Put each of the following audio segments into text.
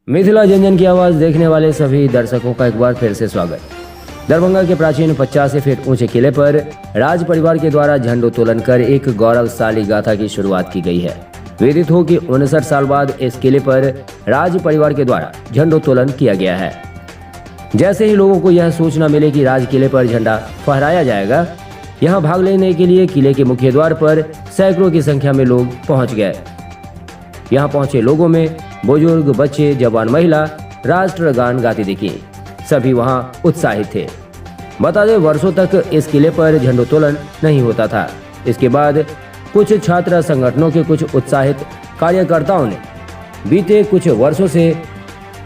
मिथिला जन की आवाज देखने वाले सभी दर्शकों का एक बार फिर से स्वागत। दरभंगा के प्राचीन 85 फीट ऊंचे किले पर राज परिवार के द्वारा झंडोत्तोलन कर एक गौरवशाली गाथा की शुरुआत की गई है। विदित हो कि 59 साल बाद इस किले पर राज परिवार के द्वारा झंडोत्तोलन किया गया है। जैसे ही लोगों को यह सूचना मिले कि राज किले पर झंडा फहराया जाएगा, यहाँ भाग लेने के लिए किले के मुख्य द्वार पर सैकड़ों की संख्या में लोग पहुंच गए। यहाँ पहुंचे लोगों में बुजुर्ग, बच्चे, जवान, महिला राष्ट्रगान गाती दिखी। सभी वहाँ उत्साहित थे। बता दें, वर्षों तक इस किले पर झंडोत्तोलन नहीं होता था। इसके बाद कुछ छात्र संगठनों के कुछ उत्साहित कार्यकर्ताओं ने बीते कुछ वर्षों से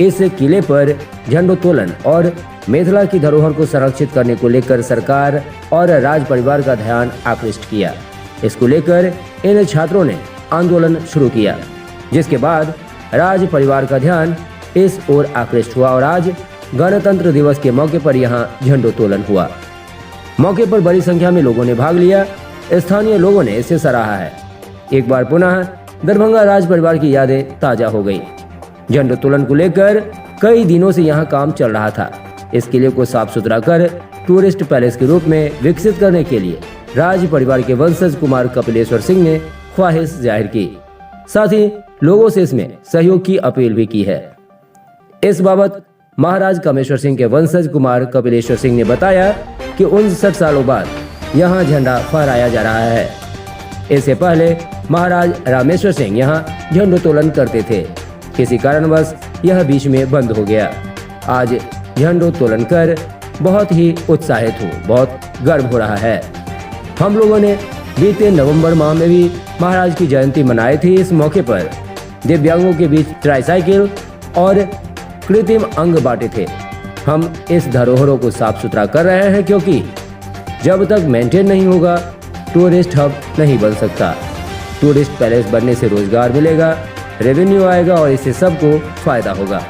इस किले पर झंडोत्तोलन और मिथिला की धरोहर को संरक्षित करने को लेकर सरकार और राज परिवार का ध्यान आकृष्ट किया। इसको लेकर इन छात्रों ने आंदोलन शुरू किया, जिसके बाद राज परिवार का ध्यान इस ओर आकृष्ट हुआ और आज गणतंत्र दिवस के मौके पर यहाँ झंडोत्तोलन हुआ। मौके पर बड़ी संख्या में लोगों ने भाग लिया। स्थानीय लोगों ने इसे सराहा है। एक बार पुनः दरभंगा राज परिवार की यादें ताजा हो गई। झंडोत्तोलन को लेकर कई दिनों से यहाँ काम चल रहा था। इस किले को साफ सुथरा कर टूरिस्ट पैलेस के रूप में विकसित करने के लिए राज परिवार के वंशज कुमार कपिलेश्वर सिंह ने ख्वाहिश जाहिर की। साथ ही लोगों से इसमें सहयोग की अपील भी की है। इस बाबत महाराज कामेश्वर सिंह के वंशज कुमार कपिलेश्वर सिंह ने बताया कि 59 सालों बाद यहाँ झंडा फहराया जा रहा है। इससे पहले महाराज रामेश्वर सिंह यहाँ झंडोत्तोलन करते थे। किसी कारणवश यह बीच में बंद हो गया। आज झंडोत्तोलन कर बहुत ही उत्साहित हूँ, बहुत गर्व हो रहा है। हम लोगों ने बीते नवंबर माह में भी महाराज की जयंती मनाई थी। इस मौके पर दिव्यांगों के बीच ट्राईसाइकिल और कृत्रिम अंग बांटे थे। हम इस धरोहरों को साफ सुथरा कर रहे हैं, क्योंकि जब तक मेंटेन नहीं होगा टूरिस्ट हब नहीं बन सकता। टूरिस्ट पैलेस बनने से रोजगार मिलेगा, रेवेन्यू आएगा और इससे सबको फायदा होगा।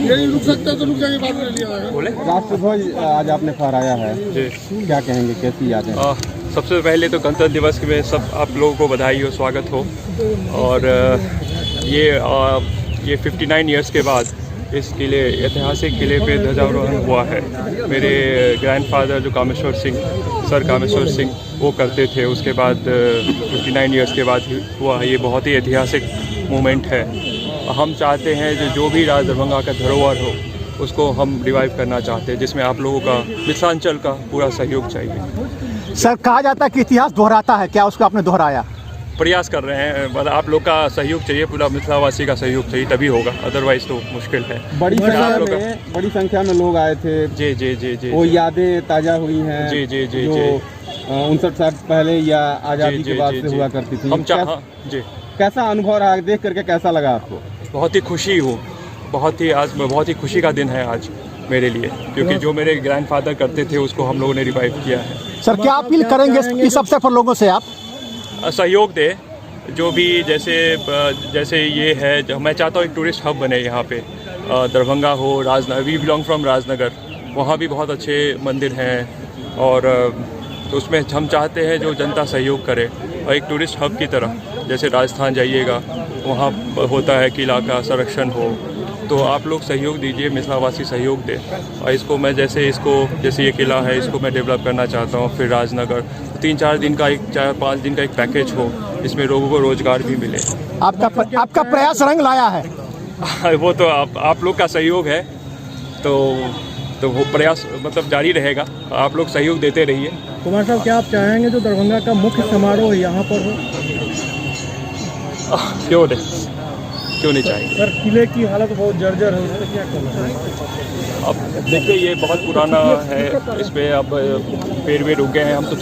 यही रुक सकता तो रुक जाएंगे, बाद में लिया बोले। राष्ट्रध्वज आज आपने फहराया है जी, क्या कहेंगे, कैसी यादें? सबसे पहले तो गणतंत्र दिवस में सब आप लोगों को बधाई हो, स्वागत हो। और ये 59 इयर्स के बाद इस किले, ऐतिहासिक किले पे ध्वजारोहण हुआ है। मेरे ग्रैंडफादर जो कामेश्वर सिंह, सर कामेश्वर सिंह, वो करते थे। उसके बाद 59 इयर्स के बाद हुआ। ये बहुत ही ऐतिहासिक मोमेंट है। हम चाहते हैं जो भी राज दरभंगा का धरोहर हो उसको हम रिवाइव करना चाहते हैं, जिसमें आप लोगों का, मिथिलांचल का पूरा सहयोग चाहिए। सर, कहा जाता है कि इतिहास दोहराता है, क्या उसको आपने दोहराया? प्रयास कर रहे हैं, मतलब आप लोग का सहयोग चाहिए, पूरा मिथिलावासी का सहयोग चाहिए, तभी होगा, अदरवाइज तो मुश्किल है। बड़ी संख्या में लोग आए थे। जी जी जी जी, वो यादें ताजा हुई हैं। जी जी जी जी, 59 साल पहले या आज़ादी के बाद से हुआ करती थी। जी, कैसा अनुभव रहा, देख करके कैसा लगा आपको? बहुत ही खुशी हूँ, आज बहुत ही खुशी का दिन है आज मेरे लिए, क्योंकि जो मेरे ग्रैंडफादर करते थे उसको हम लोगों ने रिवाइव किया है। सर, क्या अपील करेंगे इस अवसर पर लोगों से? आप सहयोग दे, जो भी जैसे ये है। मैं चाहता हूँ एक टूरिस्ट हब बने यहाँ पे, दरभंगा हो, Rajnagar. We belong from Rajnagar, वहाँ भी बहुत अच्छे मंदिर हैं और तो उसमें हम चाहते हैं जो जनता सहयोग करे, और एक टूरिस्ट हब की तरह, जैसे राजस्थान जाइएगा वहाँ होता है किला का संरक्षण हो, तो आप लोग सहयोग दीजिए, मिथिलावासी सहयोग दे। और इसको मैं जैसे ये किला है, इसको मैं डेवलप करना चाहता हूँ। फिर राजनगर 3-4 दिन का 4-5 दिन का एक पैकेज हो, इसमें लोगों को रोजगार भी मिले। आपका प्रयास रंग लाया है। वो तो आप लोग का सहयोग है, तो वो प्रयास मतलब जारी रहेगा। आप लोग सहयोग देते रहिए। कुमार साहब, क्या आप चाहेंगे जो दरभंगा का मुख्य समारोह यहाँ पर हो? क्यों नहीं चाहेंगे? सर, किले की हालत बहुत जर्जर है, उससे क्या कहना है? अब देखिए, ये बहुत पुराना है, इस पर अब पेड़ वेड़ उग गए हैं। हम तो